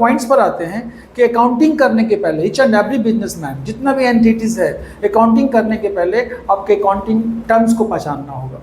Points पर आते हैं कि अकाउंटिंग करने के पहले ईच एंड एवरी बिजनेसमैन, जितना भी एंटिटीज है, अकाउंटिंग करने के पहले आपके अकाउंटिंग टर्म्स को पहचानना होगा।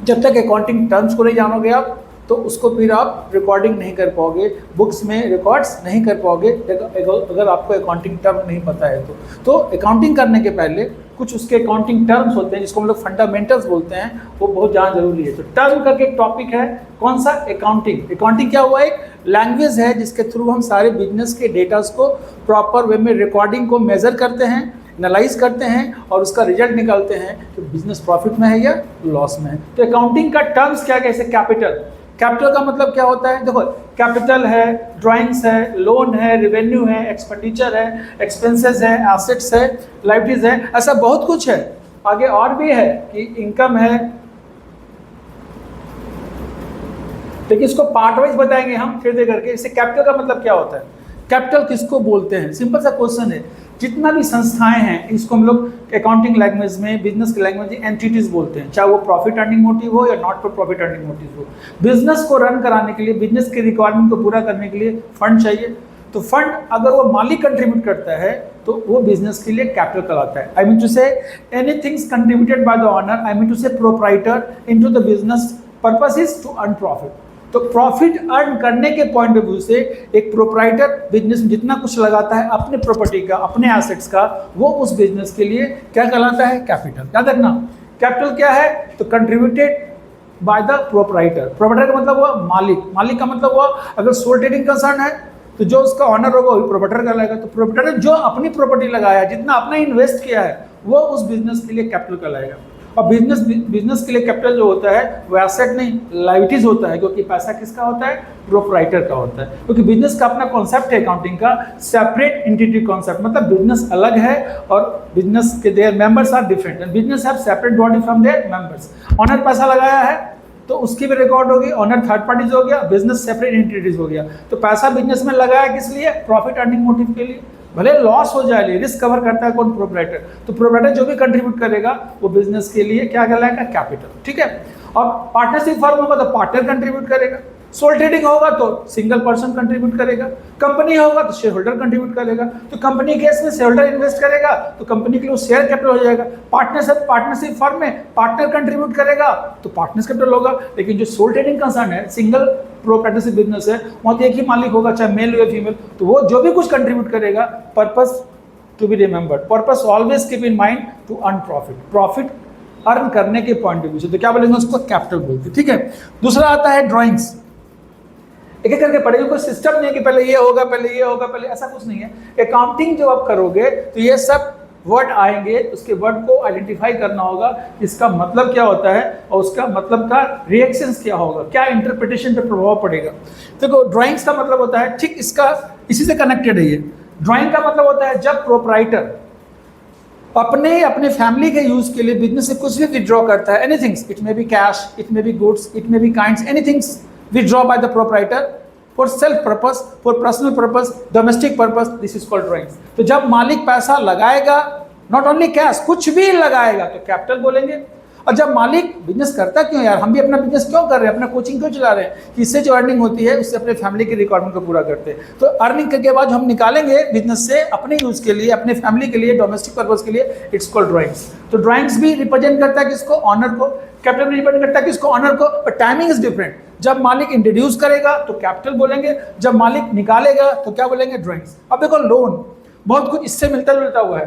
जब तक अकाउंटिंग टर्म्स को नहीं जानोगे आप, तो उसको फिर आप रिकॉर्डिंग नहीं कर पाओगे, बुक्स में रिकॉर्ड्स नहीं कर पाओगे अगर आपको अकाउंटिंग टर्म नहीं पता है तो अकाउंटिंग करने के पहले कुछ उसके अकाउंटिंग टर्म्स होते हैं जिसको हम लोग फंडामेंटल्स बोलते हैं, वो बहुत ज़्यादा जरूरी है। तो टर्म करके एक टॉपिक है, कौन सा? अकाउंटिंग। अकाउंटिंग क्या हुआ? एक लैंग्वेज है जिसके थ्रू हम सारे बिजनेस के डेटास को प्रॉपर वे में रिकॉर्डिंग को मेजर करते हैं, एनालाइज करते हैं और उसका रिजल्ट निकालते हैं कि बिजनेस प्रॉफिट में है या लॉस में है। तो अकाउंटिंग का टर्म्स क्या? कैसे? कैपिटल। कैपिटल का मतलब क्या होता है? देखो, कैपिटल है, ड्राइंग्स है, लोन है, रेवेन्यू है, एक्सपेंडिचर है, एक्सपेंसेस है, एसेट्स है, लाइबिलिटीज है, ऐसा बहुत कुछ है। आगे और भी है कि इनकम है, लेकिन इसको पार्ट वाइज बताएंगे हम फिर दे करके। इससे कैपिटल का मतलब क्या होता है, कैपिटल किसको बोलते हैं? सिंपल सा क्वेश्चन है। जितना भी संस्थाएं हैं इसको हम लोग अकाउंटिंग लैंग्वेज में, बिजनेस की लैंग्वेज में एंटिटीज बोलते हैं, चाहे वो प्रॉफिट अर्निंग मोटिव हो या not for profit earning motive हो। बिजनेस को रन कराने के लिए, बिजनेस के रिक्वायरमेंट को पूरा करने के लिए फंड चाहिए। तो फंड अगर वो मालिक कंट्रीब्यूट करता है तो वो बिजनेस के लिए कैपिटल कहलाता है। I mean to say anything contributed by the owner, I mean to say proprietor into the business purpose is to earn profit. तो प्रॉफिट अर्न करने के पॉइंट ऑफ व्यू से एक प्रोप्राइटर बिजनेस में जितना कुछ लगाता है अपने प्रॉपर्टी का, अपने एसेट्स का, वो उस बिजनेस के लिए क्या कहलाता है? कैपिटल। याद रखना, कैपिटल क्या है? तो contributed by the proprietor. Proprietor का मतलब हुआ मालिक, मालिक का मतलब हुआ अगर सोल ट्रेडिंग कंसर्न है तो जो उसका ऑनर होगा वही प्रोप्राइटर कहलाएगा। तो प्रोप्राइटर जो अपनी प्रॉपर्टी लगाया, जितना अपना इन्वेस्ट किया है, वो उस बिजनेस के लिए कैपिटल कहलाएगा। और बिजनेस के लिए कैपिटल जो होता है वो एसेट नहीं, लायबिलिटीज होता है, क्योंकि पैसा किसका होता है? प्रोप्राइटर का होता है। क्योंकि बिजनेस का अपना कॉन्सेप्ट है अकाउंटिंग का, सेपरेट एंटिटी कॉन्सेप्ट, मतलब बिजनेस अलग है और बिजनेस के their members are different and business have separate body from their members. Owner पैसा लगाया है तो उसकी भी रिकॉर्ड होगी, ऑनर थर्ड पार्टीज हो गया, बिजनेस सेपरेट एंटिटीज हो गया। तो पैसा बिजनेस में लगाया किस लिए? प्रॉफिट अर्निंग मोटिव के लिए, भले लॉस हो जाए, रिस्क कवर करता है कौन? प्रोप्राइटर। तो प्रोप्राइटर जो भी कंट्रीब्यूट करेगा वो बिजनेस के लिए क्या कहलाएगा? कैपिटल। ठीक है। और पार्टनरशिप फर्म होगा तो पार्टनर कंट्रीब्यूट करेगा, सोल ट्रेडिंग होगा तो सिंगल पर्सन कंट्रीब्यूट करेगा, कंपनी होगा तो शेयर होल्डर कंट्रीब्यूट करेगा। तो कंपनी केस में शेयर होल्डर इन्वेस्ट करेगा तो कंपनी के लिए शेयर कैपिटल हो जाएगा। पार्टनरशिप फर्म में पार्टनर कंट्रीब्यूट करेगा तो पार्टनर्स कैपिटल होगा। लेकिन जो सोल ट्रेडिंग कंसर्न है, सिंगल प्रोप्राइटरशिप बिजनेस है, वहाँ तो एक ही मालिक होगा, चाहे मेल हो या फीमेल, तो वो जो भी कुछ कंट्रीब्यूट करेगा, purpose to be remembered, purpose always keep in mind to earn profit, profit earn करने के पॉइंट ऑफ व्यू से। तो क्या बोलेंगे उसको? कैपिटल बोलते हैं। ठीक है। दूसरा आता है ड्राइंग्स। एक एक करके पढ़ेगा, कोई सिस्टम नहीं है कि पहले ये होगा, पहले ये होगा, पहले ऐसा कुछ नहीं है। अकाउंटिंग जब आप करोगे तो ये सब वर्ड आएंगे, उसके वर्ड को आइडेंटिफाई करना होगा, इसका मतलब क्या होता है और उसका मतलब का रिएक्शंस क्या होगा, क्या इंटरप्रिटेशन पे प्रभाव पड़ेगा। देखो, ड्राइंग्स का मतलब होता है, ठीक इसका इसी से कनेक्टेड है ये। ड्राइंग का मतलब होता है जब प्रोप्राइटर अपने फैमिली के यूज के लिए बिजनेस से कुछ भी विड्रॉ करता है, anything, it may be cash, it may be goods, it may be kinds, anything withdraw by the proprietor for self purpose, for personal purpose, domestic purpose, this is called drawings। तो जब मालिक पैसा लगाएगा, not only cash, कुछ भी लगाएगा तो capital बोलेंगे। और जब मालिक बिजनेस करता क्यों यार, हम भी अपना बिजनेस क्यों कर रहे हैं, अपना कोचिंग क्यों चला रहे हैं, कि इससे जो अर्निंग होती है उससे अपने फैमिली की रिक्वायरमेंट को पूरा करते हैं। तो अर्निंग के बाद हम निकालेंगे बिजनेस से अपने यूज के लिए, अपने फैमिली के लिए, डोमेस्टिक पर्पज के लिए, इट्स कॉल्ड ड्राइंग्स। तो ड्राइंग्स भी रिप्रेजेंट करता है किसको? ऑनर को। कैपिटल भी रिप्रेजेंट करता है किसको? ऑनर को। पर टाइमिंग इज डिफरेंट। जब मालिक इंट्रोड्यूस करेगा तो कैपिटल बोलेंगे, जब मालिक निकालेगा तो क्या बोलेंगे? ड्राइंग्स। अब देखो, लोन बहुत कुछ इससे मिलता जुलता हुआ है।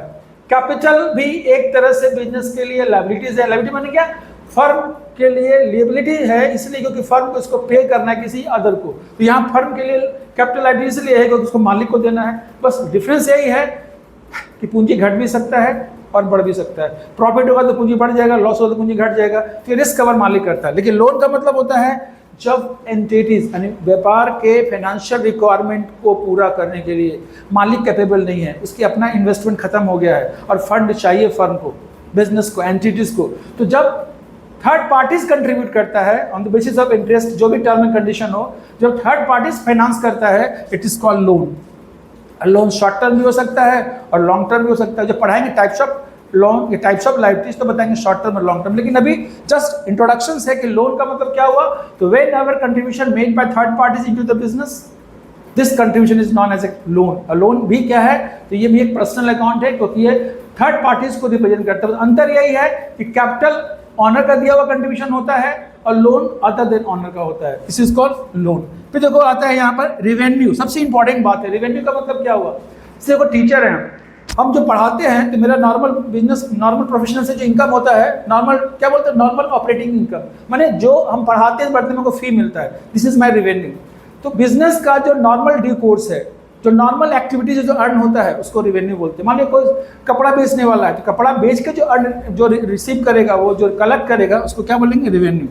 कैपिटल भी एक तरह से बिजनेस के लिए लायबिलिटीज है। लायबिलिटी माने क्या? फर्म के लिए लिएबिलिटी है, इसलिए क्योंकि फर्म को इसको पे करना है किसी अदर को। तो यहाँ फर्म के लिए कैपिटल लायबिलिटी इसलिए है क्योंकि उसको मालिक को देना है। बस डिफरेंस यही है कि पूंजी घट भी सकता है और बढ़ भी सकता है। प्रॉफिट होगा तो पूंजी बढ़ जाएगा, लॉस होगा तो पूंजी घट जाएगा। तो रिस्क कवर मालिक करता है। लेकिन लोन का मतलब होता है जब एंटिटीज यानी व्यापार के फाइनेंशियल रिक्वायरमेंट को पूरा करने के लिए मालिक कैपेबल नहीं है, उसकी अपना इन्वेस्टमेंट खत्म हो गया है और फंड चाहिए फर्म को, बिजनेस को, एंटिटीज को। तो जब थर्ड पार्टीज कंट्रीब्यूट करता है on the basis of interest, जो भी टर्म एंड कंडीशन हो, जब थर्ड पार्टीज फाइनेंस करता है, it is called loan. Loan short term भी हो सकता है और लॉन्ग टर्म भी हो सकता है। जब पढ़ाएंगे टाइप्स ऑफ लोन, ये टाइप्स ऑफ लायबिलिटीज तो बताएंगे शॉर्ट टर्म और लॉन्ग टर्म। लेकिन अभी जस्ट इंट्रोडक्शन है कि लोन का मतलब क्या हुआ। तो whenever contribution made by third parties into the business, this contribution is known as a loan. Loan भी क्या है, तो ये भी एक पर्सनल अकाउंट है क्योंकि ये थर्ड पार्टीज को रिप्रेजेंट करता है। अंतर यही है कि कैपिटल ऑनर का दिया हुआ कंट्रीब्यूशन होता है और लोन अदर देन ऑनर का होता है, दिस इज कॉल्ड लोन। फिर देखो आता है यहाँ पर रेवेन्यू, सबसे इंपॉर्टेंट बात है। रेवेन्यू का मतलब क्या हुआ, जैसे देखो टीचर हैं, हम जो पढ़ाते हैं तो मेरा नॉर्मल बिजनेस, नॉर्मल प्रोफेशनल से जो इनकम होता है, नॉर्मल क्या बोलते हैं, नॉर्मल ऑपरेटिंग इनकम, माने जो हम पढ़ाते हैं पढ़ते हैं को फी मिलता है, दिस इज माय रेवेन्यू। तो बिजनेस का जो नॉर्मल ड्यू कोर्स है, जो नॉर्मल एक्टिविटीज जो अर्न होता है उसको रेवेन्यू बोलते हैं। मान लीजिए कोई कपड़ा बेचने वाला है तो कपड़ा बेच के जो अर्न, जो रिसीव करेगा, वो जो कलेक्ट करेगा उसको क्या बोलेंगे, रेवेन्यू।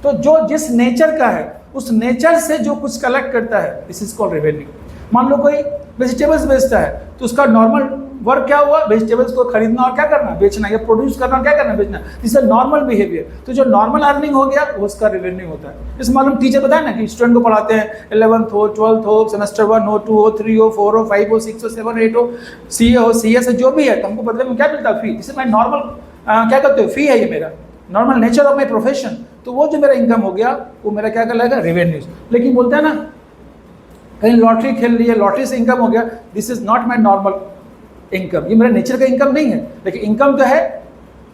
तो जो जिस नेचर का है उस नेचर से जो कुछ कलेक्ट करता है, दिस इज कॉल्ड रेवेन्यू। मान लो कोई वेजिटेबल्स बेचता है तो उसका नॉर्मल वर्क क्या हुआ, वेजिटेबल्स को खरीदना और क्या करना, बेचना, या प्रोड्यूस करना और क्या करना, बेचना, दिस इज नॉर्मल बिहेवियर। तो जो नॉर्मल अर्निंग हो गया वो उसका रेवेन्यू होता है। जैसे मालूम टीचर बताया ना कि स्टूडेंट को पढ़ाते हैं 11th हो, 12th हो, सेमेस्टर 1 हो, 2 हो, 3 हो, 4 हो, 5 हो, 6 हो, 7, 8 हो, CA हो, CS जो भी है, तो हमको बदले में क्या मिलता है, फी। जिससे मैं नॉर्मल क्या करते हो, फी है ये मेरा normal nature of my profession. तो वो जो मेरा इनकम हो गया वो मेरा क्या कहलाएगा, रेवेन्यूज। लेकिन बोलते हैं ना कहीं लॉटरी खेल ली है, लॉटरी से इनकम हो गया, this is not my normal income, ये मेरा नेचर का इनकम नहीं है। लेकिन इनकम जो है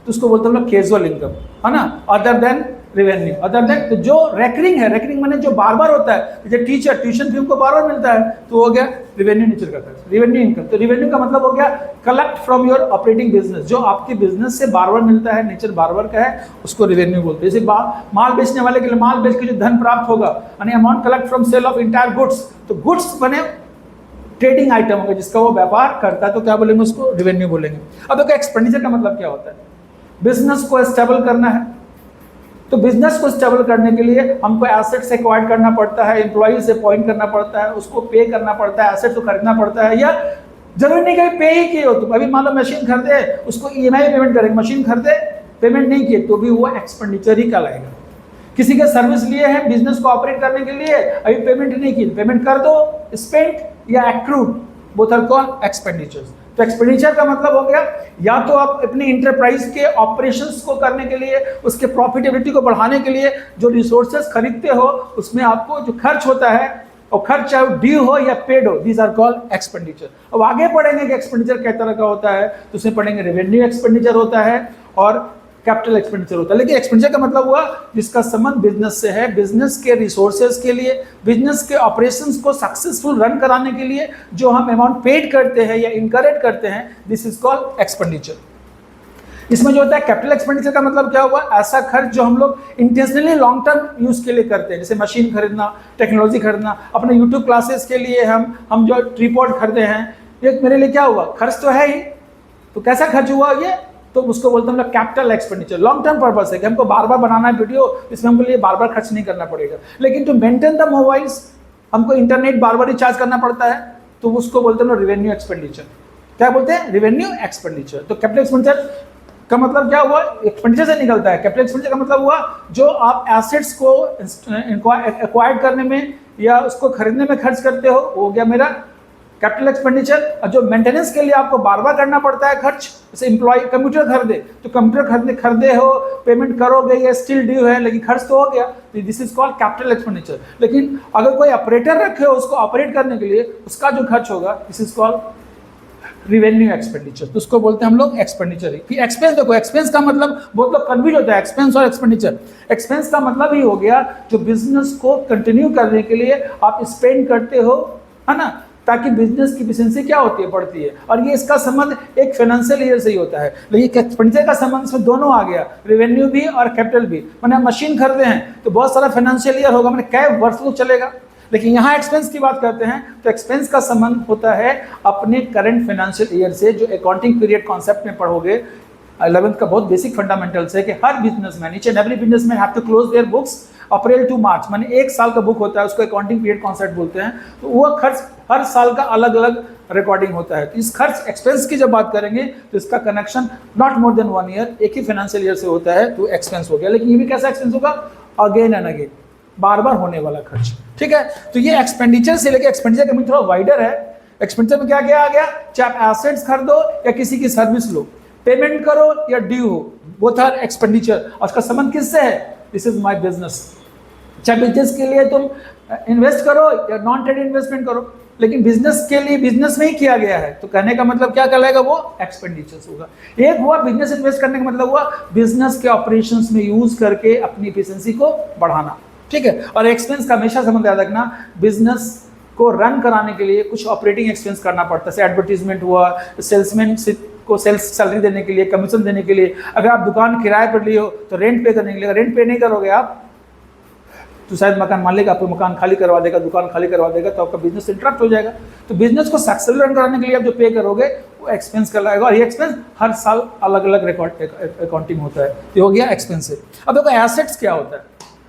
तो उसको बोलते हैं हम लोग कैजुअल इनकम, है ना, other than revenue. Other than तो जो रेकरिंग है, रेकरिंग माने जो बार बार होता है, जैसे टीचर ट्यूशन फी उनको बार बार मिलता है तो हो गया रेवेन्यू नेचर का खर्च, रेवेन्यू इनकम। तो रेवेन्यू का मतलब हो गया collect from your operating business, जो आपके बिजनेस से बार बार मिलता है, नेचर बार बार का है, उसको रेवेन्यू बोलते हैं। जैसे माल बेचने वाले के लिए माल बेच के जो धन प्राप्त होगा, यानी amount collect from sale of entire goods, तो गुड्स बने ट्रेडिंग आइटम होगा जिसका वो व्यापार करता है, तो क्या बोलेंगे, उसको रेवेन्यू बोलेंगे। अब देखो एक्सपेंडिचर का मतलब क्या होता है, बिजनेस को स्टेबल करना है, तो बिजनेस को स्टेबल करने के लिए हमको एसेट्स एक्वायर करना पड़ता है, एम्प्लॉइज से अपॉइंट करना पड़ता है, उसको पे करना पड़ता है, एसेट्स को खरीदना पड़ता है, या जरूरी नहीं कि पे ही किए हो तुम। अभी मान लो मशीन खरीदे, उसको EMI पेमेंट करेंगे, मशीन खरीदे पेमेंट नहीं किए तो भी वो एक्सपेंडिचर ही कहलाएगा। किसी के सर्विस लिए है बिजनेस को ऑपरेट करने के लिए, अभी पेमेंट नहीं की, पेमेंट कर दो, स्पेंट या accrued, both are called expenditures. तो एक्सपेंडिचर का मतलब हो गया या तो आप अपनी इंटरप्राइज के ऑपरेशंस को करने के लिए, उसके प्रॉफिटेबिलिटी को बढ़ाने के लिए जो रिसोर्सेज खरीदते हो, उसमें आपको जो खर्च होता है, और खर्च चाहे ड्यू हो या पेड हो, दीज आर कॉल्ड एक्सपेंडिचर। अब आगे पढ़ेंगे कि एक्सपेंडिचर किस तरह का होता है, तो उसमें पढ़ेंगे रेवेन्यू एक्सपेंडिचर होता है और कैपिटल एक्सपेंडिचर होता है। लेकिन एक्सपेंडिचर का मतलब हुआ जिसका संबंध बिजनेस से है, बिजनेस के रिसोर्सेज के लिए, बिजनेस के ऑपरेशंस को सक्सेसफुल रन कराने के लिए जो हम अमाउंट पेड करते हैं या इनकरेट करते हैं, दिस इज कॉल्ड एक्सपेंडिचर। इसमें जो होता है कैपिटल एक्सपेंडिचर का मतलब क्या हुआ, ऐसा खर्च जो हम लोग इंटेंशनली लॉन्ग टर्म यूज के लिए करते हैं, जैसे मशीन खरीदना, टेक्नोलॉजी खरीदना, अपने यूट्यूब क्लासेस के लिए हम जो ट्रीपॉड खरीदे हैं, ये मेरे लिए क्या हुआ, खर्च तो है ही, तो कैसा खर्च हुआ ये, तो उसको बोलते हैं हम लोग capital expenditure. Long term purpose है कि हमको बार बार बनाना है वीडियो, इसमें हमको लिए बार बार खर्च नहीं करना पड़ेगा। लेकिन टू मेंटेन द मोबाइल्स, हमको इंटरनेट बार बार रिचार्ज करना पड़ता है, तो उसको बोलते हैं रेवेन्यू एक्सपेंडिचर। क्या बोलते हैं, रेवेन्यू एक्सपेंडिचर। तो कैपिटल एक्सपेंडिचर का मतलब क्या हुआ, एक्सपेंडिचर से निकलता है। कैपिटल एक्सपेंडिचर का मतलब हुआ जो आप एसेट्स को एक्वायर करने में या उसको खरीदने में खर्च करते हो, वो हो गया मेरा कैपिटल एक्सपेंडिचर। और जो मेंटेनेंस के लिए आपको बार बार करना पड़ता है खर्च, जैसे एम्प्लॉय कंप्यूटर खरीदे तो कंप्यूटर खरीदे हो, पेमेंट करोगे, या स्टिल ड्यू है लेकिन खर्च तो हो गया, तो this is called capital expenditure. लेकिन अगर कोई ऑपरेटर रखे हो उसको ऑपरेट करने के लिए, उसका जो खर्च होगा, this is called revenue expenditure. तो उसको बोलते हैं हम लोग एक्सपेंडिचर ही। फिर एक्सपेंस देखो, एक्सपेंस का मतलब बहुत लोग कन्फ्यूज होता है एक्सपेंस और एक्सपेंडिचर। एक्सपेंस का मतलब ही हो गया जो बिजनेस को कंटिन्यू करने के लिए आप स्पेंड करते हो, है ना, ताकि बिजनेस की एफिशिएंसी क्या होती है, बढ़ती है। और ये इसका संबंध एक फाइनेंशियल ईयर से ही होता है। लेकिन एक्सपेंडिचर का संबंध इसमें दोनों आ गया, रेवेन्यू भी और कैपिटल भी। मैंने मशीन खरीदे हैं तो बहुत सारा फाइनेंशियल ईयर होगा, मैंने कई वर्षों चलेगा। लेकिन यहाँ एक्सपेंस की बात करते हैं तो एक्सपेंस का संबंध होता है अपने करंट फाइनेंशियल ईयर से, जो अकाउंटिंग पीरियड कॉन्सेप्ट में पढ़ोगे 11th का बहुत बेसिक फंडामेंटल्स है कि हर businessman, each and every businessman have to close their books April to March, माने एक साल का बुक होता है, उसको अकाउंटिंग पीरियड कॉन्सेप्ट बोलते हैं। तो वो खर्च हर साल का अलग अलग रिकॉर्डिंग होता है। तो इस खर्च एक्सपेंस की जब बात करेंगे तो इसका connection not more than 1 year, एक ही फाइनेंशियल ईयर से होता है, तो एक्सपेंस हो गया। लेकिन ये भी कैसा एक्सपेंस होगा, अगेन एंड अगेन, बार बार होने वाला खर्च, ठीक है। तो ये एक्सपेंडिचर से लेकर, एक्सपेंडिचर का मीनिंग थोड़ा वाइडर है। एक्सपेंडिचर में क्या क्या आ गया, चाहे आप एसेट्स खरीदो या किसी की सर्विस लो, पेमेंट करो या ड्यू हो, बोथ आर एक्सपेंडिचर। और उसका संबंध किससे है, दिस इज माय बिजनेस, चाहे बिजनेस के लिए तुम इन्वेस्ट करो या नॉन ट्रेड इन्वेस्टमेंट करो, लेकिन बिजनेस के लिए बिजनेस में ही किया गया है, तो कहने का मतलब क्या कहलाएगा, वो एक्सपेंडिचर्स होगा। एक हुआ बिजनेस इन्वेस्ट करने का मतलब हुआ बिजनेस के ऑपरेशंस में यूज करके अपनी एफिशिएंसी को बढ़ाना, ठीक है। और एक्सपेंस का हमेशा समझ याद रखना, बिजनेस को रन कराने के लिए कुछ ऑपरेटिंग एक्सपेंस करना पड़ता है, जैसे एडवर्टीजमेंट हुआ, सेल्समैन को सेल्स सैलरी देने के लिए, कमीशन देने के लिए। अगर आप दुकान किराए पर लिए हो तो रेंट पे करने के लिए, रेंट पे नहीं करोगे आप तो शायद मकान मालिक आपको मकान खाली करवा देगा, दुकान खाली करवा देगा, तो आपका बिजनेस इंटरप्ट हो जाएगा। तो बिजनेस को सक्सेसफुल रन कराने के लिए आप जो पे करोगे वो एक्सपेंस कहलाएगा, और ये एक्सपेंस हर साल अलग अलग अकाउंटिंग होता है। ये हो गया एक्सपेंसिव। अब देखो एसेट्स क्या होता है,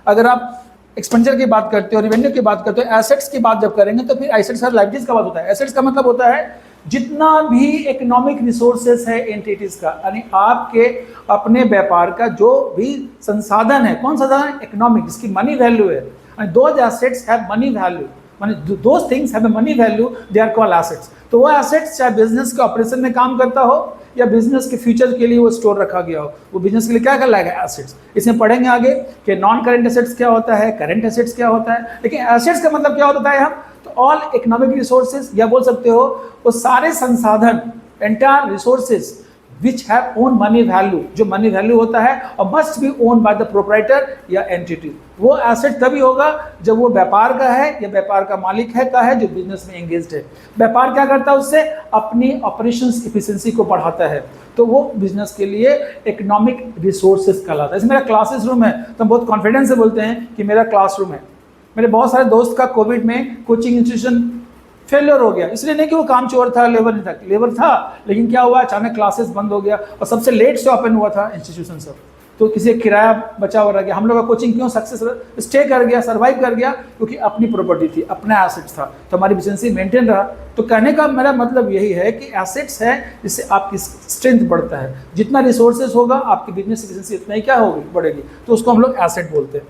अगर आप एक्सपेंडिचर की बात करते हो, रेवेन्यू की बात करते हो, एसेट्स की बात जब करेंगे तो फिर एसेट्स और लायबिलिटीज का बात होता है। एसेट्स का मतलब होता है जितना भी इकोनॉमिक रिसोर्सेस है एंटिटीज का, यानी आपके अपने व्यापार का जो भी संसाधन है, कौन संसाधन, इकोनॉमिक, जिसकी मनी वैल्यू है, and those assets have money value, माने those things have money value, they are called assets. तो वो एसेट्स चाहे बिजनेस के ऑपरेशन में काम करता हो या बिजनेस के फ्यूचर के लिए वो स्टोर रखा गया हो, वो बिजनेस के लिए क्या कहलाएगा, एसेट्स। इसमें पढ़ेंगे आगे कि नॉन करेंट एसेट्स क्या होता है, करेंट एसेट्स क्या होता है। लेकिन एसेट्स का मतलब क्या होता है हम, तो ऑल इकोनॉमिक रिसोर्सेज, या बोल सकते हो वो सारे संसाधन, entire resources which have own money value, जो मनी वैल्यू होता है और must be own by the proprietor या एंटिटी। वो एसेट तभी होगा जब वो व्यापार का है या व्यापार का मालिक है, का है जो बिजनेस में एंगेज्ड है। व्यापार क्या करता है, उससे अपनी ऑपरेशंस एफिशिएंसी को बढ़ाता है, तो वो बिजनेस के लिए इकोनॉमिक रिसोर्सेज कहलाता है। जैसे मेरा क्लासेस रूम है तो हम बहुत कॉन्फिडेंस से बोलते हैं कि मेरा क्लासरूम है। मेरे बहुत सारे दोस्त का कोविड में कोचिंग इंस्टीट्यूशन फेलियर हो गया, इसलिए नहीं कि वो काम चोर था, लेबर नहीं था, लेबर था, लेकिन क्या हुआ, अचानक क्लासेस बंद हो गया और सबसे लेट से ओपन हुआ था इंस्टीट्यूशन सब, तो किसी का किराया बचा हुआ रह गया। हम लोग का कोचिंग क्यों सक्सेस स्टे कर गया, सर्वाइव कर गया, क्योंकि अपनी प्रॉपर्टी थी, अपना एसेट्स था, तो हमारी एफिशिएंसी मेंटेन रहा। तो कहने का मेरा मतलब यही है कि एसेट्स है जिससे आपकी स्ट्रेंथ बढ़ता है, जितना रिसोर्सेज होगा आपकी बिजनेस एफिशिएंसी उतना ही क्या होगी, बढ़ेगी, तो उसको हम लोग एसेट बोलते हैं।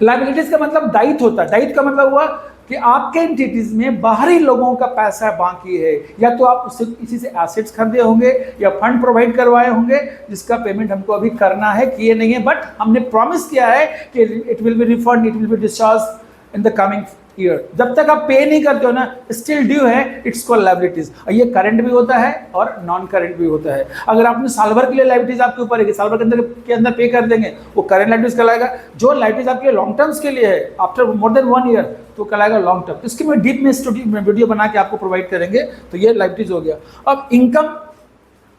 लायबिलिटीज का मतलब दायित्व होता है। दायित्व का मतलब हुआ कि आपके एंटिटीज में बाहरी लोगों का पैसा बाकी है, या तो आप उससे इसी से एसेट्स खरीदे होंगे या फंड प्रोवाइड करवाए होंगे जिसका पेमेंट हमको अभी करना है, किए नहीं है, बट हमने प्रॉमिस किया है कि it will be refund, it will be discharge in the coming year. जब तक आप पे नहीं करते हो ना, स्टिल ड्यू है, इट्स कॉल्ड लायबिलिटीज। और ये करंट भी होता है और नॉन करंट भी होता है। अगर आपने साल भर के लिए लायबिलिटीज आपके ऊपर है कि साल भर के अंदर पे कर देंगे, वो करंट लायबिलिटीज कहलाएगा। जो लायबिलिटीज आपके लॉन्ग टर्म्स के लिए है, आफ्टर मोर देन 1 ईयर, तो कहलाएगा लॉन्ग टर्म। इसकी मैं डीप में वीडियो बना के आपको प्रोवाइड करेंगे। तो ये लायबिलिटीज हो गया। अब इनकम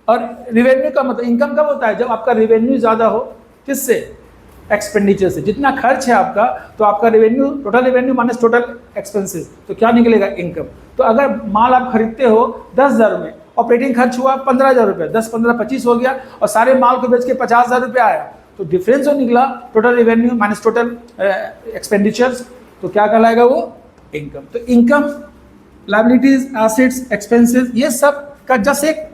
और रिवेन्यू का मतलब, इनकम कब होता है, जब आपका रिवेन्यू ज्यादा हो, किससे, एक्सपेंडिचर से। जितना खर्च है आपका, तो आपका revenue, total revenue minus total expenses, तो क्या निकलेगा, इनकम। तो अगर माल आप खरीदते हो 10,000 में, ऑपरेटिंग खर्च हुआ 15,000 रुपये, 10, 15, 25 हो गया, और सारे माल को बेच के 50,000 रुपये आया, तो डिफरेंस जो निकला total revenue minus total expenditures, तो क्या कहलाएगा, वो इनकम। तो इनकम, लायबिलिटीज, एसेट्स, एक्सपेंसेस, ये सब का जस्ट एक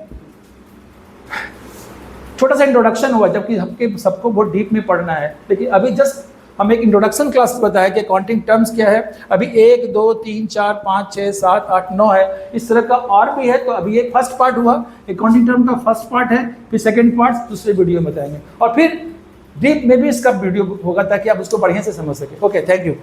छोटा सा इंट्रोडक्शन हुआ, जबकि हमके सबको बहुत डीप में पढ़ना है। लेकिन अभी जस्ट हम एक इंट्रोडक्शन क्लास बताया कि अकाउंटिंग टर्म्स क्या है। अभी 1, 2, 3, 4, 5, 6, 7, 8, 9 है, इस तरह का और भी है। तो अभी एक फर्स्ट पार्ट हुआ, अकाउंटिंग टर्म का फर्स्ट पार्ट है, फिर सेकंड पार्ट दूसरे वीडियो में बताएंगे, और फिर डीप में भी इसका वीडियो होगा ताकि आप उसको बढ़िया से समझ सकें। Okay, thank you.